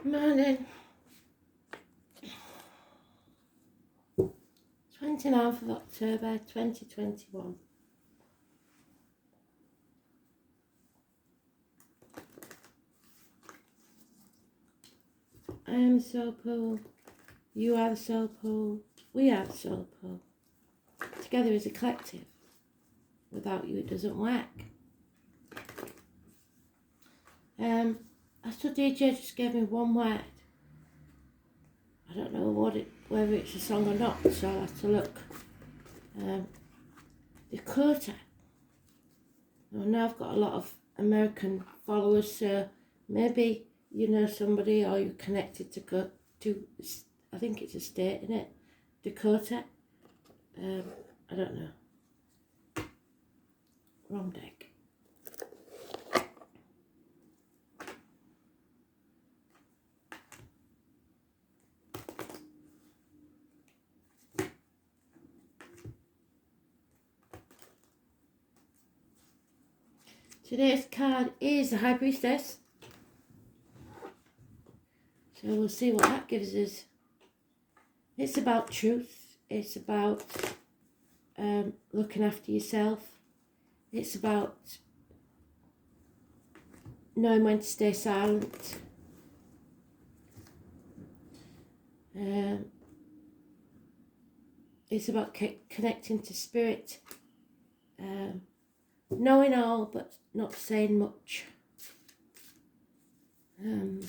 Morning. 29th of October 2021. I am the soul pool. You are the soul pool. We are the soul pool. Together as a collective. Without you it doesn't work. I thought DJ just gave me one word. I don't know whether it's a song or not, so I'll have to look. Dakota. Well, now I've got a lot of American followers, so maybe you know somebody or you're connected to I think it's a state, isn't it? Dakota. I don't know. Wrong deck. Today's card is the High Priestess. So we'll see what that gives us. It's about truth. It's about looking after yourself. It's about knowing when to stay silent. It's about connecting to spirit. Knowing all but not saying much. It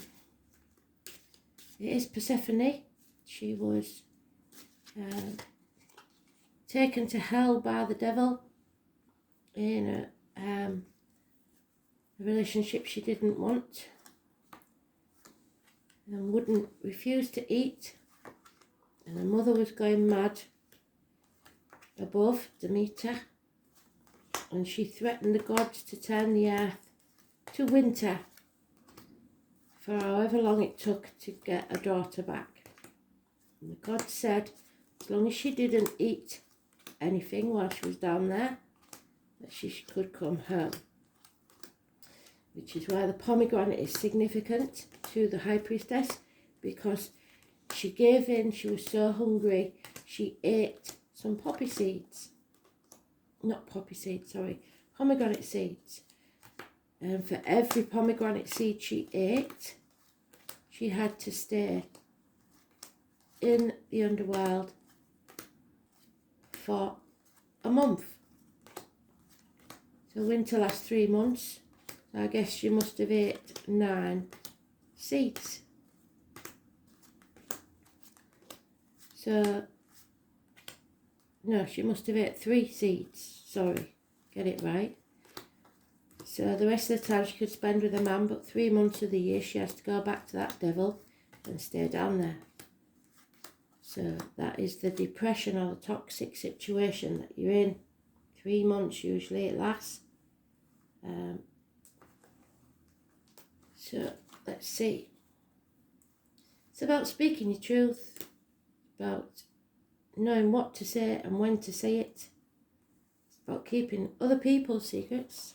is Persephone. She was taken to hell by the devil in a relationship she didn't want and refuse to eat, and her mother was going mad above, Demeter, and she threatened the gods to turn the earth to winter for however long it took to get her daughter back. And the gods said as long as she didn't eat anything while she was down there, that she could come home. Which is why the pomegranate is significant to the High Priestess, because she gave in, she was so hungry, she ate some poppy seeds. Not poppy seeds, sorry, pomegranate seeds. And for every pomegranate seed she ate, she had to stay in the underworld for a month. So winter lasts 3 months. So I guess she must have ate 9 seeds. So, no, she must have ate 3 seeds. Sorry, get it right. So the rest of the time she could spend with a man, but 3 months of the year she has to go back to that devil and stay down there. So that is the depression or the toxic situation that you're in. 3 months usually it lasts. So let's see. It's about speaking your truth, about knowing what to say and when to say it. It's about keeping other people's secrets.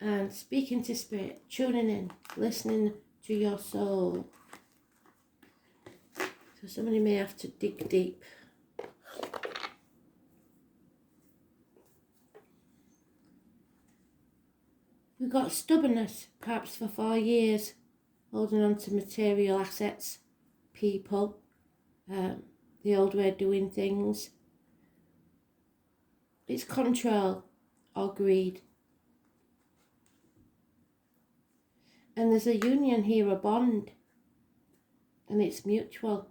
And speaking to spirit, tuning in, listening to your soul. So somebody may have to dig deep. We've got stubbornness, perhaps for 4 years, holding on to material assets, people, the old way of doing things. It's control or greed. And there's a union here, a bond, and it's mutual,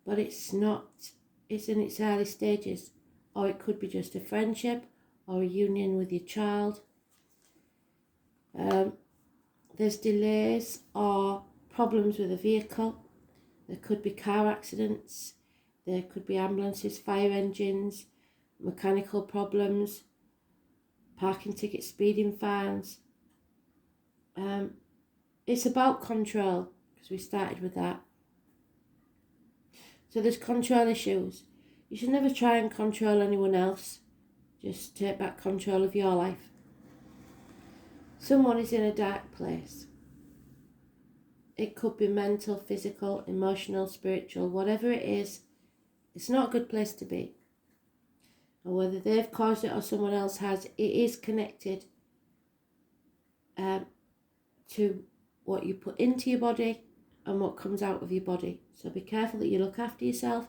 but it's not, it's in its early stages, or it could be just a friendship or a union with your child. There's delays or problems with a vehicle. There could be car accidents, there could be ambulances, fire engines, mechanical problems, parking tickets, speeding fines. It's about control, because we started with that. So there's control issues. You should never try and control anyone else. Just take back control of your life. Someone is in a dark place. It could be mental, physical, emotional, spiritual, whatever it is. It's not a good place to be. And whether they've caused it or someone else has, it is connected to what you put into your body and what comes out of your body. So be careful that you look after yourself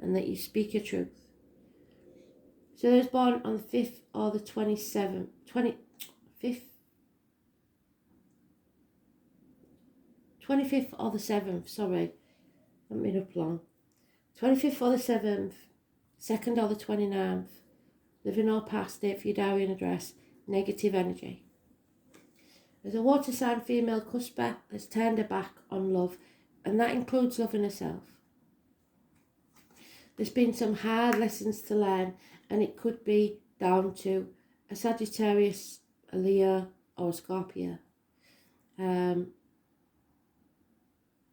and that you speak your truth. So those born on the 5th or the 25th, 25th or the 7th, sorry, I've been up long. 25th or the 7th, 2nd or the 29th, living or past, date for your diary and address, negative energy. There's a water sign female cusper has turned her back on love, and that includes loving herself. There's been some hard lessons to learn, and it could be down to a Sagittarius, a Leo, or a Scorpio.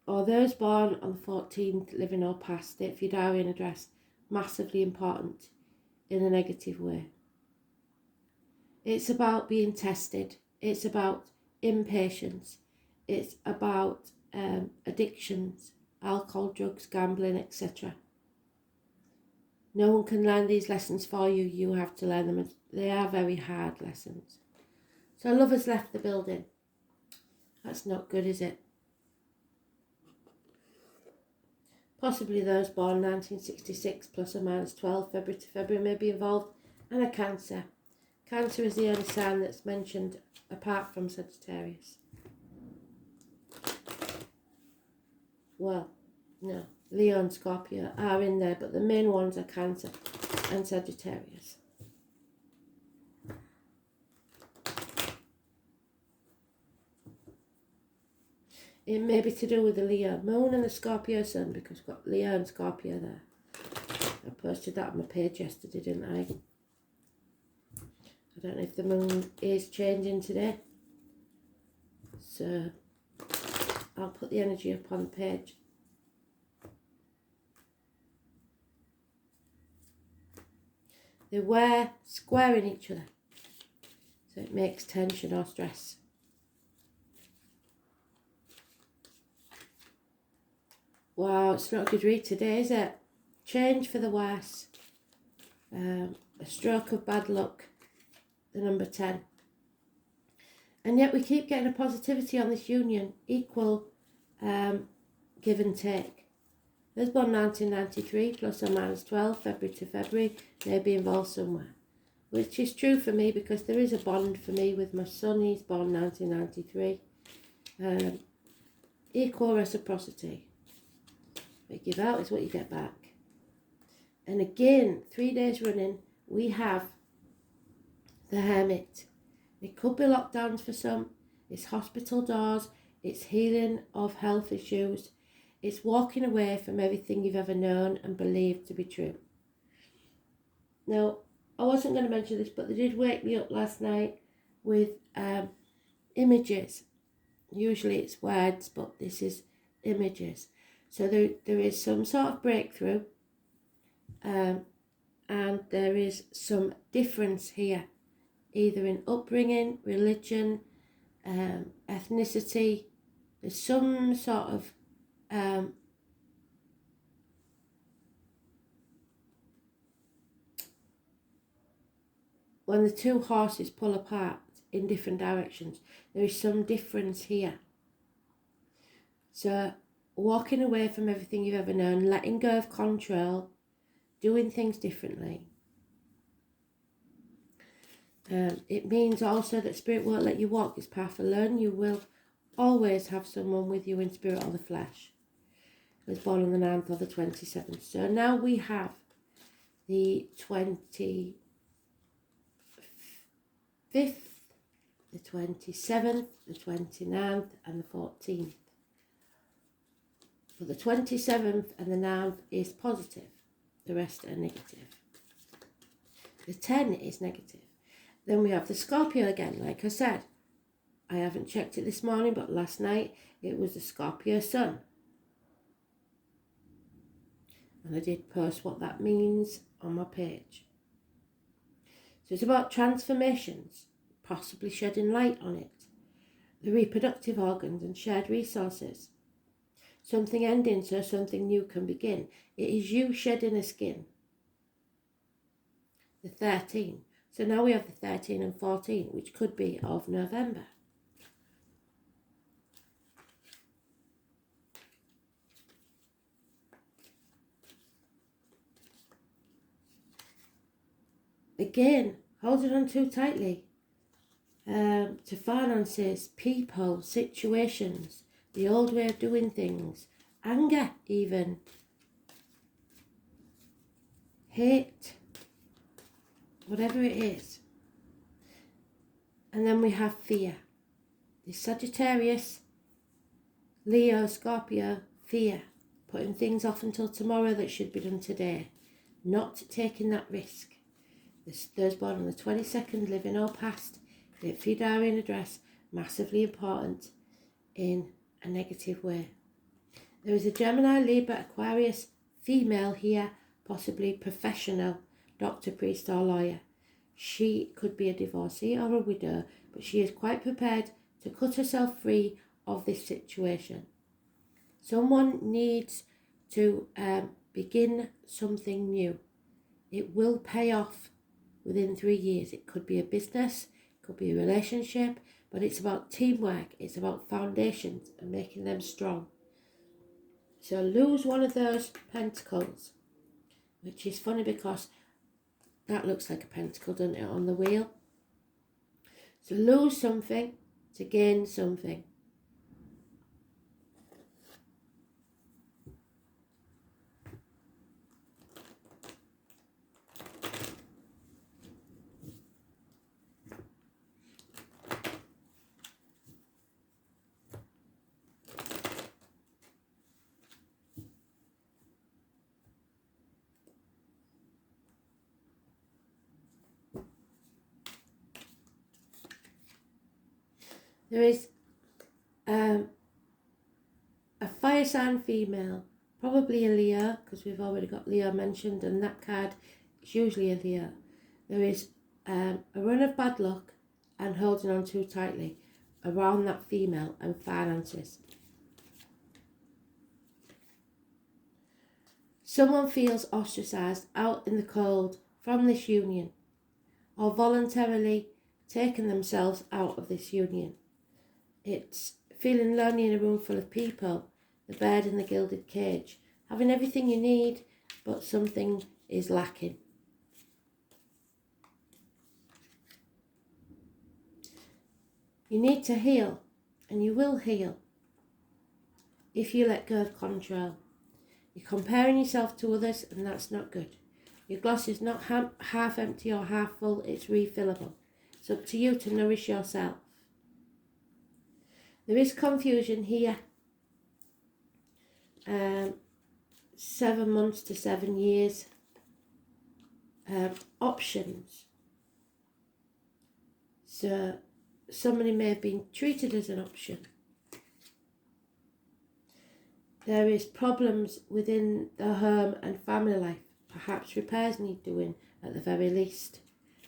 Or those born on the 14th, living or past, date for your diary and address, massively important in a negative way. It's about being tested. It's about impatience. It's about addictions, alcohol, drugs, gambling, etc. No one can learn these lessons for you. You have to learn them. They are very hard lessons. So love has left the building. That's not good, is it? Possibly those born 1966 plus or minus 12 February to February may be involved, and a Cancer. Cancer is the only sign that's mentioned apart from Sagittarius. Well, no, Leo and Scorpio are in there, but the main ones are Cancer and Sagittarius. It may be to do with the Leo moon and the Scorpio sun, because we've got Leo and Scorpio there. I posted that on my page yesterday, didn't I? I don't know if the moon is changing today. So I'll put the energy up on the page. They were squaring each other, so it makes tension or stress. Wow, it's not a good read today, is it? Change for the worse. A stroke of bad luck, the number 10. And yet we keep getting a positivity on this union, equal give and take. Those born 1993, plus or minus 12, February to February, may be involved somewhere. Which is true for me, because there is a bond for me with my son. He's born 1993. Equal reciprocity. What you give out is what you get back. And again, 3 days running, we have the Hermit. It could be lockdowns for some. It's hospital doors. It's healing of health issues. It's walking away from everything you've ever known and believed to be true. Now, I wasn't going to mention this, but they did wake me up last night with images. Usually it's words, but this is images. So there is some sort of breakthrough, and there is some difference here, either in upbringing, religion, ethnicity. There's some sort of when the two horses pull apart in different directions, there is some difference here. So walking away from everything you've ever known, letting go of control, doing things differently. It means also that spirit won't let you walk this path alone. You will always have someone with you in spirit or the flesh. It was born on the 9th or the 27th. So now we have the 25th, the 27th, the 29th and the 14th. But the 27th and the 9th is positive. The rest are negative. The 10 is negative. Then we have the Scorpio again. Like I said, I haven't checked it this morning, but last night it was the Scorpio sun. And I did post what that means on my page. So it's about transformations, possibly shedding light on it. The reproductive organs and shared resources. something ending so something new can begin. It is you shedding a skin. The 13. So now we have the 13 and 14, which could be of November. Again, holding on too tightly to finances, people, situations, the old way of doing things, anger even, hate, whatever it is. And then we have fear. The Sagittarius, Leo, Scorpio, fear, putting things off until tomorrow that should be done today, not taking that risk. Those born on the 22nd, living or past, great for your diary and address, massively important in a negative way. There is a Gemini, Libra, Aquarius, female here, possibly professional, doctor, priest or lawyer. She could be a divorcee or a widow, but she is quite prepared to cut herself free of this situation. Someone needs to begin something new. It will pay off within 3 years. It could be a business, it could be a relationship, but it's about teamwork, it's about foundations and making them strong. So lose one of those pentacles, which is funny because that looks like a pentacle, doesn't it, on the wheel? So lose something to gain something. There is a fire sign female, probably a Leo, because we've already got Leo mentioned, and that card is usually a Leo. There is a run of bad luck and holding on too tightly around that female and finances. Someone feels ostracised, out in the cold from this union, or voluntarily taken themselves out of this union. It's feeling lonely in a room full of people, the bird in the gilded cage, having everything you need, but something is lacking. You need to heal, and you will heal if you let go of control. You're comparing yourself to others, and that's not good. Your glass is not half empty or half full, it's refillable. It's up to you to nourish yourself. There is confusion here. 7 months to 7 years. Options. So somebody may have been treated as an option. There is problems within the home and family life. Perhaps repairs need doing at the very least.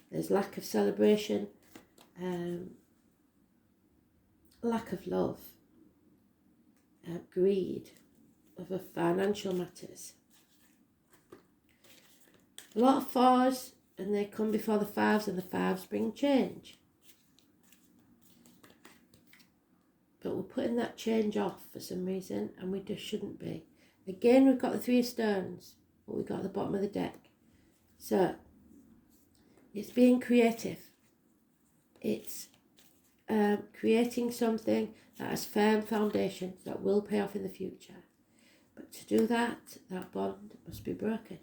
There's lack of celebration, lack of love, greed over financial matters. A lot of fours, and they come before the fives, and the fives bring change. But we're putting that change off for some reason, and we just shouldn't be. Again, we've got the Three of Stones, what we've got at the bottom of the deck. So, it's being creative. It's creating something that has firm foundations that will pay off in the future. But to do that, that bond must be broken.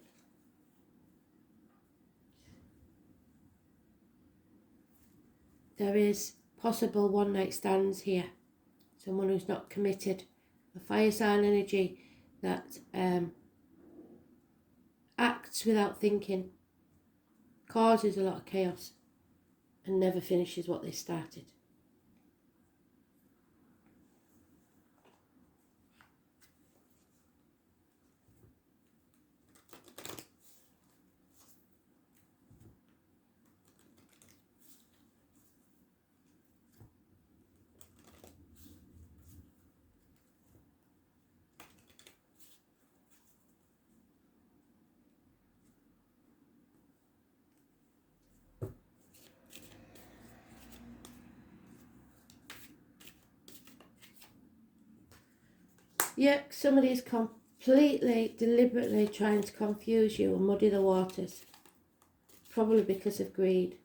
There is possible one-night stands here. Someone who's not committed. A fire sign energy that acts without thinking, causes a lot of chaos, and never finishes what they started. Yeah, somebody is completely, deliberately trying to confuse you and muddy the waters, probably because of greed.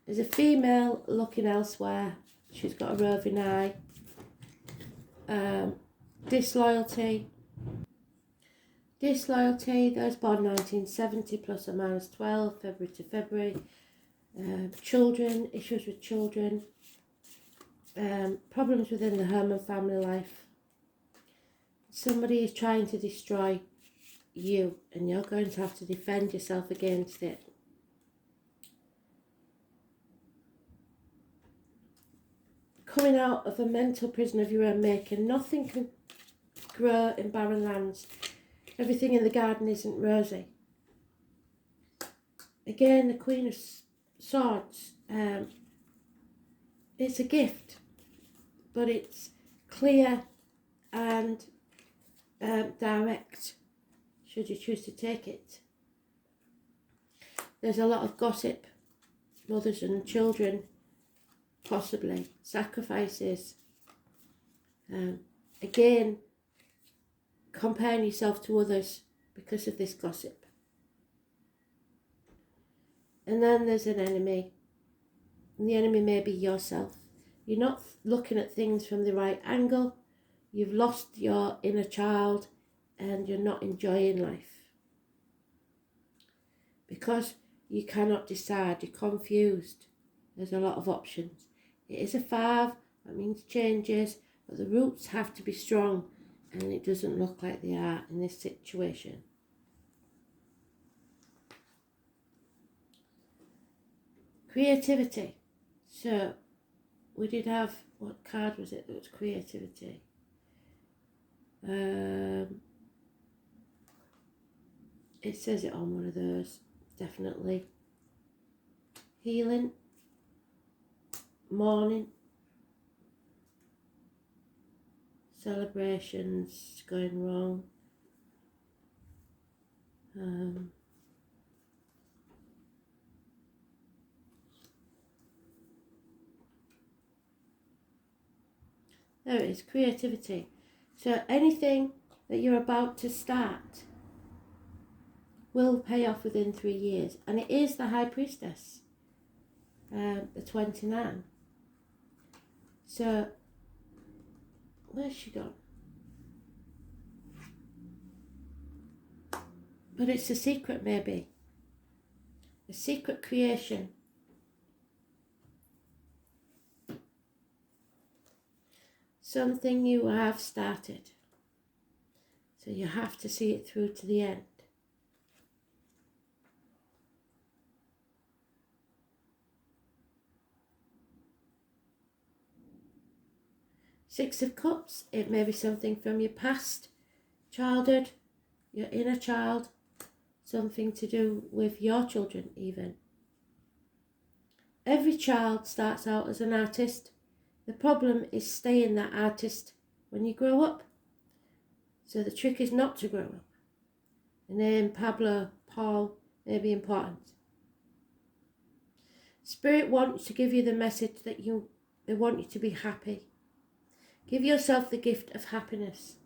There's a female looking elsewhere. She's got a roving eye. Disloyalty. Those born 1970 plus or minus 12, February to February. Children, issues with children. Problems within the home and family life. Somebody is trying to destroy you and you're going to have to defend yourself against it. Coming out of a mental prison of your own making. Nothing can grow in barren lands. Everything in the garden isn't rosy. Again, the Queen of Swords. It's a gift, but it's clear and direct, should you choose to take it. There's a lot of gossip, mothers and children, possibly, sacrifices. Again, comparing yourself to others because of this gossip. And then there's an enemy, and the enemy may be yourself. You're not looking at things from the right angle. You've lost your inner child and you're not enjoying life. Because you cannot decide, you're confused. There's a lot of options. It is a 5, that means changes, but the roots have to be strong, and it doesn't look like they are in this situation. Creativity. So, we did have, what card was it that was creativity? It says it on one of those, definitely. Healing, mourning, celebrations going wrong. There it is, creativity. So anything that you're about to start will pay off within 3 years. And it is the High Priestess, the 29. So, where's she gone? But it's a secret, maybe. A secret creation. Something you have started. So you have to see it through to the end. Six of Cups, it may be something from your past, childhood, your inner child, something to do with your children even. Every child starts out as an artist. The problem is staying that artist when you grow up. So the trick is not to grow up. The name Paul may be important. Spirit wants to give you the message that they want you to be happy. Give yourself the gift of happiness.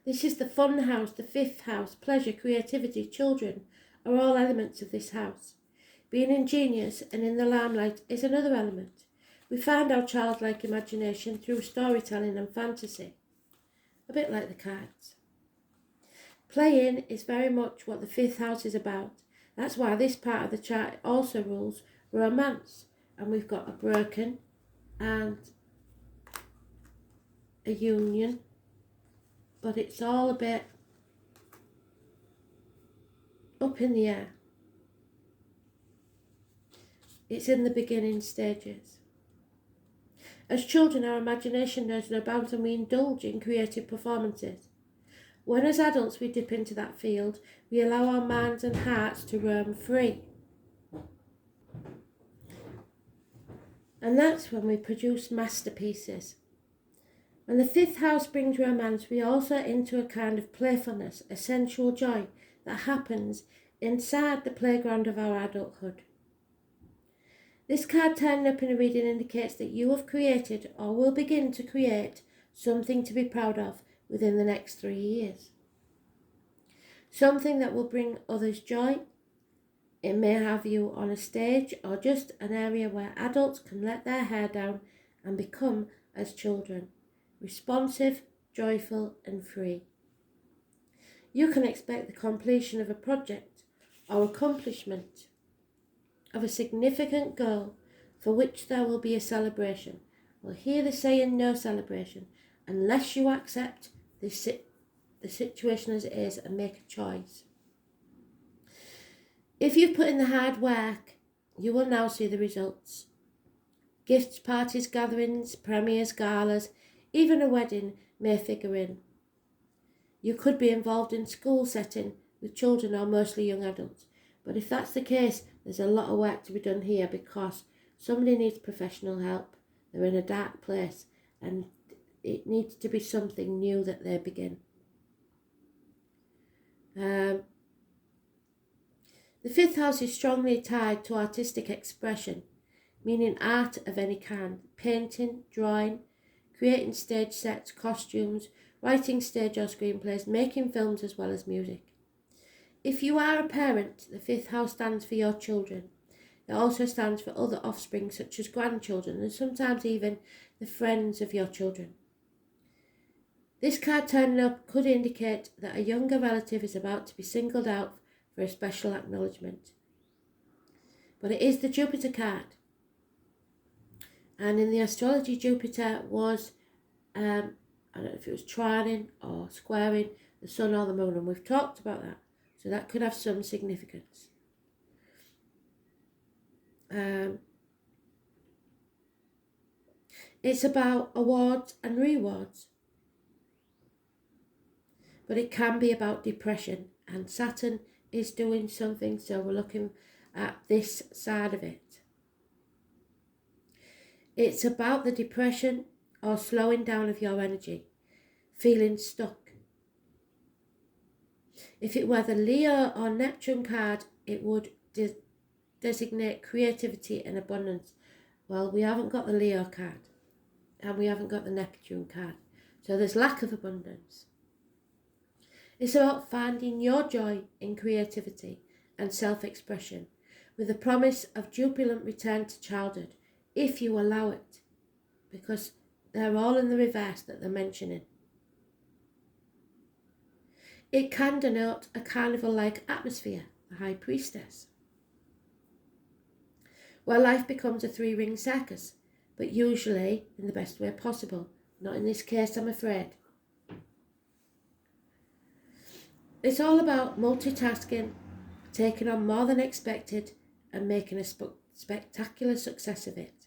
This is the fun house, the 5th house. Pleasure, creativity, children are all elements of this house. Being ingenious and in the limelight is another element. We find our childlike imagination through storytelling and fantasy. A bit like the cards. Playing is very much what the 5th house is about. That's why this part of the chart also rules romance. And we've got a broken and a union. But it's all a bit up in the air. It's in the beginning stages. As children, our imagination knows no bounds and we indulge in creative performances. When as adults we dip into that field, we allow our minds and hearts to roam free. And that's when we produce masterpieces. When the 5th house brings romance, we also into a kind of playfulness, a sensual joy that happens inside the playground of our adulthood. This card turning up in a reading indicates that you have created or will begin to create something to be proud of within the next 3 years. Something that will bring others joy. It may have you on a stage or just an area where adults can let their hair down and become as children, responsive, joyful and free. You can expect the completion of a project or accomplishment of a significant goal for which there will be a celebration. Well, hear the saying, no celebration, unless you accept the situation as it is and make a choice. If you've put in the hard work, you will now see the results. Gifts, parties, gatherings, premieres, galas, even a wedding may figure in. You could be involved in school setting with children or mostly young adults. But if that's the case, there's a lot of work to be done here because somebody needs professional help. They're in a dark place and it needs to be something new that they begin. The fifth house is strongly tied to artistic expression, meaning art of any kind, painting, drawing, creating stage sets, costumes, writing stage or screenplays, making films as well as music. If you are a parent, the fifth house stands for your children. It also stands for other offspring such as grandchildren and sometimes even the friends of your children. This card turning up could indicate that a younger relative is about to be singled out for a special acknowledgement. But it is the Jupiter card. And in the astrology, Jupiter was, I don't know if it was trining or squaring the sun or the moon, and we've talked about that. So that could have some significance. It's about awards and rewards. But it can be about depression, and Saturn is doing something, so we're looking at this side of it. It's about the depression or slowing down of your energy, feeling stuck. If it were the Leo or Neptune card, it would designate creativity and abundance. Well, we haven't got the Leo card and we haven't got the Neptune card, so there's lack of abundance. It's about finding your joy in creativity and self-expression with a promise of jubilant return to childhood if you allow it, because they're all in the reverse that they're mentioning. It can denote a carnival-like atmosphere, the High Priestess, where life becomes a three-ring circus, but usually in the best way possible. Not in this case, I'm afraid. It's all about multitasking, taking on more than expected and making a spectacular success of it.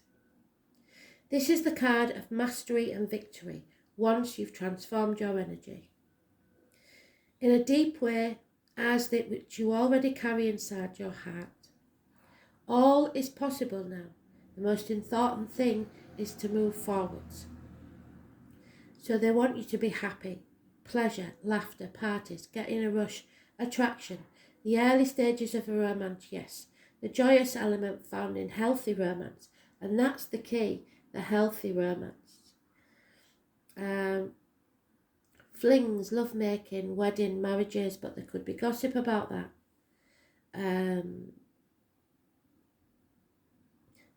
This is the card of mastery and victory once you've transformed your energy. In a deep way, as that which you already carry inside your heart. All is possible now. The most important thing is to move forwards. So they want you to be happy. Pleasure, laughter, parties, getting a rush, attraction, the early stages of a romance, yes, the joyous element found in healthy romance, and that's the key, the healthy romance. Flings, lovemaking, wedding, marriages, but there could be gossip about that.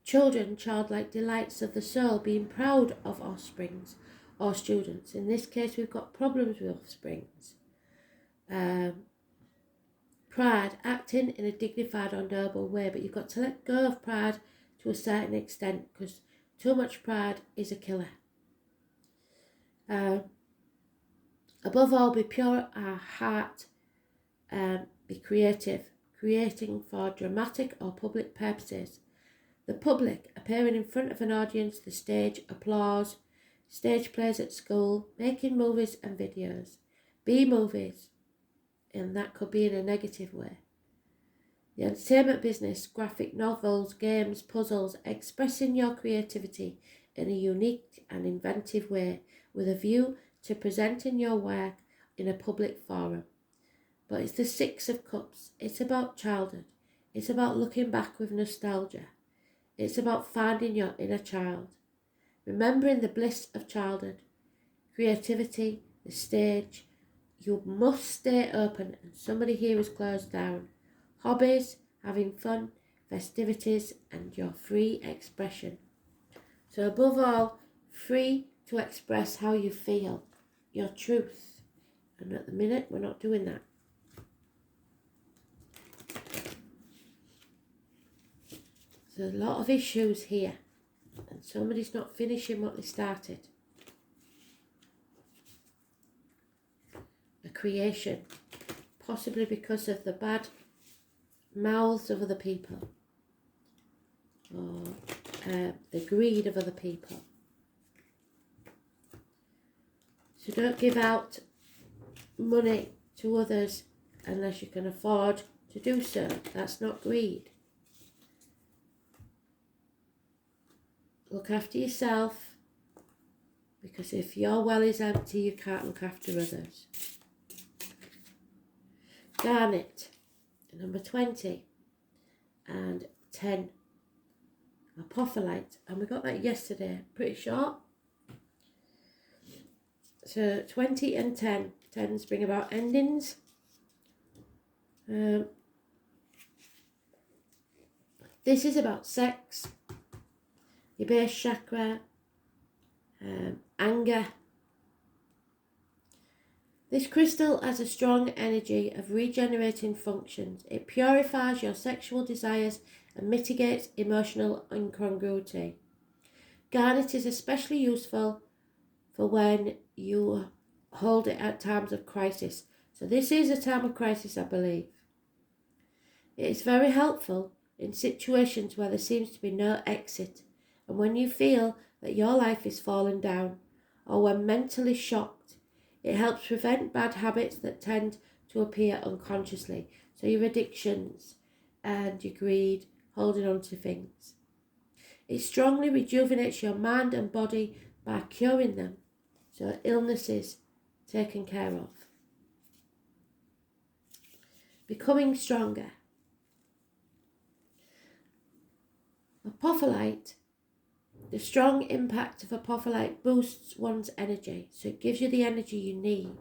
Children, childlike delights of the soul, being proud of offsprings or students. In this case, we've got problems with offsprings. Pride, acting in a dignified or noble way, but you've got to let go of pride to a certain extent because too much pride is a killer. Above all, be pure at heart, be creative, creating for dramatic or public purposes. The public, appearing in front of an audience, the stage, applause, stage plays at school, making movies and videos. B-movies, and that could be in a negative way. The entertainment business, graphic novels, games, puzzles, expressing your creativity in a unique and inventive way with a view to presenting your work in a public forum. But it's the Six of Cups. It's about childhood. It's about looking back with nostalgia. It's about finding your inner child, remembering the bliss of childhood, creativity, the stage. You must stay open, and somebody here is closed down. Hobbies, having fun, festivities, and your free expression. So above all, free to express how you feel, your truth. And at the minute, we're not doing that. So there's a lot of issues here, and somebody's not finishing what they started. A creation, possibly because of the bad mouths of other people, or the greed of other people. So don't give out money to others unless you can afford to do so. That's not greed. Look after yourself, because if your well is empty, you can't look after others. Garnet, number 20 and 10. Apophyllite, and we got that yesterday, pretty short. So 20 and 10. 10s bring about endings. This is about sex, your base chakra, anger. This crystal has a strong energy of regenerating functions. It purifies your sexual desires and mitigates emotional incongruity. Garnet is especially useful for when you hold it at times of crisis. So this is a time of crisis, I believe. It is very helpful in situations where there seems to be no exit, and when you feel that your life is falling down, or when mentally shocked. It helps prevent bad habits that tend to appear unconsciously. So your addictions and your greed, holding on to things. It strongly rejuvenates your mind and body by curing them. So illnesses taken care of. Becoming stronger. Apophyllite. The strong impact of apophyllite boosts one's energy, so it gives you the energy you need.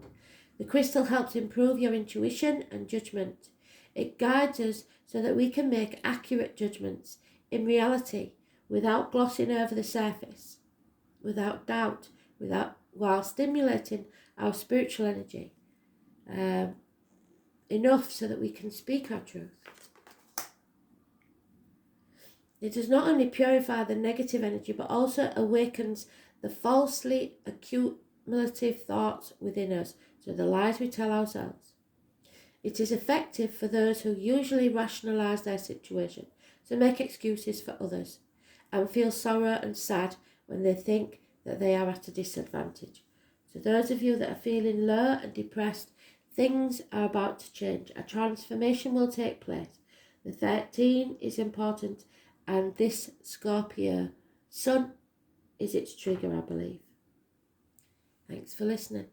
The crystal helps improve your intuition and judgment. It guides us so that we can make accurate judgments in reality without glossing over the surface, without doubt, while stimulating our spiritual energy enough so that we can speak our truth. It does not only purify the negative energy, but also awakens the falsely accumulative thoughts within us, so the lies we tell ourselves. It is effective for those who usually rationalise their situation, so make excuses for others, and feel sorrow and sad when they think that they are at a disadvantage. So those of you that are feeling low and depressed, things are about to change. A transformation will take place. The 13 is important. And this Scorpio sun is its trigger, I believe. Thanks for listening.